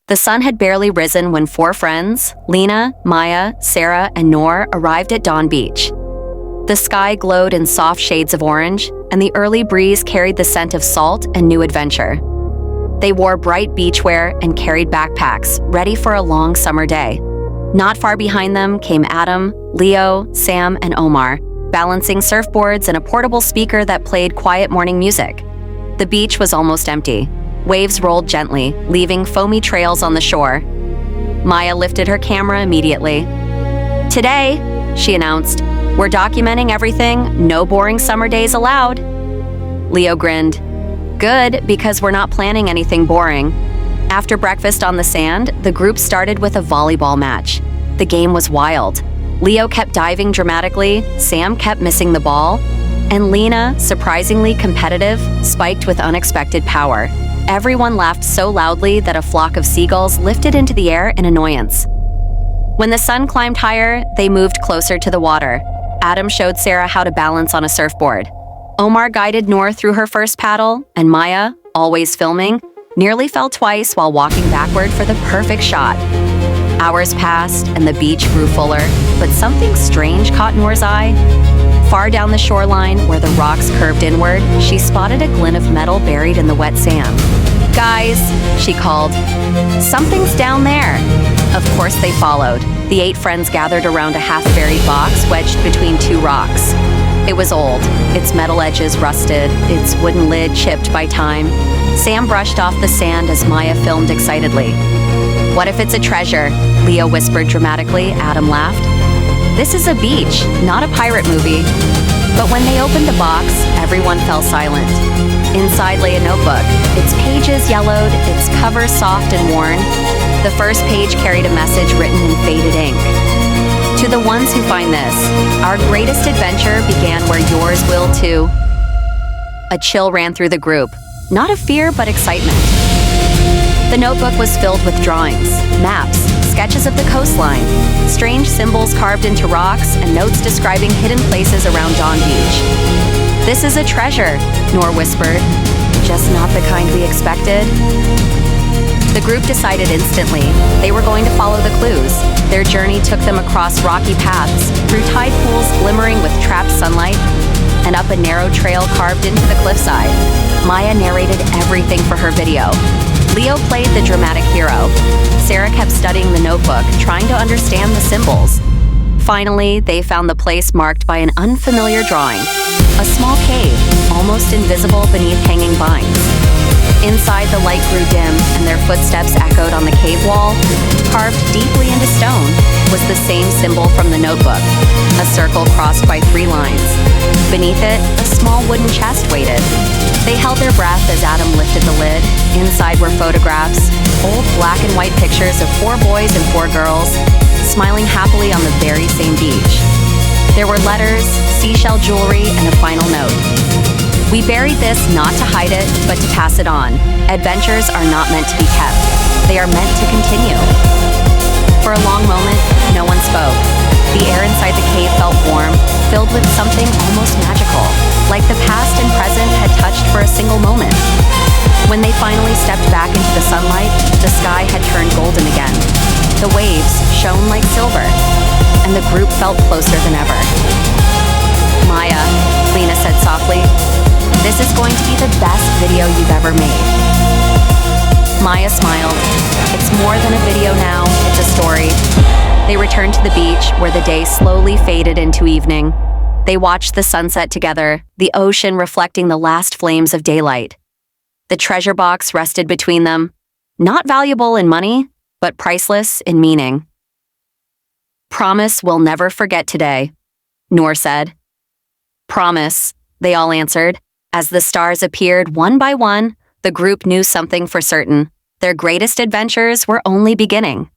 The sun had barely risen when four friends, Lena, Maya, Sarah, and Noor, arrived at Dawn Beach. The sky glowed in soft shades of orange, and the early breeze carried the scent of salt and new adventure. They wore bright beachwear and carried backpacks, ready for a long summer day. Not far behind them came Adam, Leo, Sam, and Omar, balancing surfboards and a portable speaker that played quiet morning music. The beach was almost empty. Waves rolled gently, leaving foamy trails on the shore. Maya lifted her camera immediately. "Today," she announced, "we're documenting everything, no boring summer days allowed." Leo grinned. "Good, because we're not planning anything boring." After breakfast on the sand, the group started with a volleyball match. The game was wild. Leo kept diving dramatically, Sam kept missing the ball, and Lena, surprisingly competitive, spiked with unexpected power. Everyone laughed so loudly that a flock of seagulls lifted into the air in annoyance. When the sun climbed higher, they moved closer to the water. Adam showed Sarah how to balance on a surfboard. Omar guided Noor through her first paddle, and Maya, always filming, nearly fell twice while walking backward for the perfect shot. Hours passed, and the beach grew fuller, but something strange caught Noor's eye. Far down the shoreline, where the rocks curved inward, she spotted a glint of metal buried in the wet sand. "Guys," she called, "something's down there." Of course they followed. The 8 friends gathered around a half-buried box wedged between 2 rocks. It was old, its metal edges rusted, its wooden lid chipped by time. Sam brushed off the sand as Maya filmed excitedly. "What if it's a treasure?" Leo whispered dramatically. Adam laughed. "This is a beach, not a pirate movie." But when they opened the box, everyone fell silent. Inside lay a notebook, its pages yellowed, its cover soft and worn. The first page carried a message written in faded ink. "To the ones who find this, our greatest adventure began where yours will too." A chill ran through the group, not of fear but excitement. The notebook was filled with drawings, maps, sketches of the coastline, strange symbols carved into rocks, and notes describing hidden places around Dawn Beach. "This is a treasure," Noor whispered. "Just not the kind we expected." The group decided instantly. They were going to follow the clues. Their journey took them across rocky paths, through tide pools glimmering with trapped sunlight, and up a narrow trail carved into the cliffside. Maya narrated everything for her video. Leo played the dramatic hero. Sarah kept studying the notebook, trying to understand the symbols. Finally, they found the place marked by an unfamiliar drawing. A small cave, almost invisible beneath hanging vines. Inside, the light grew dim, and their footsteps echoed on the cave wall. Carved deeply into stone was the same symbol from the notebook, a circle crossed by 3 lines. Beneath it, a small wooden chest waited. They held their breath as Adam lifted the lid. Inside were photographs, old black and white pictures of 4 boys and 4 girls, smiling happily on the very same beach. There were letters, seashell jewelry, and a final note. "We buried this not to hide it, but to pass it on. Adventures are not meant to be kept. They are meant to continue." For a long moment, no one spoke. The air inside the cave felt warm, filled with something almost magical, like the past and present had touched for a single moment. When they finally stepped back into the sunlight, the sky had turned golden again. The waves shone like silver, and the group felt closer than ever. "Maya," Lena said softly, "this is going to be the best video you've ever made." Maya smiled. "It's more than a video now, it's a story." They returned to the beach, where the day slowly faded into evening. They watched the sunset together, the ocean reflecting the last flames of daylight. The treasure box rested between them, not valuable in money, but priceless in meaning. "Promise we'll never forget today," Noor said. "Promise," they all answered. As the stars appeared one by one, the group knew something for certain. Their greatest adventures were only beginning.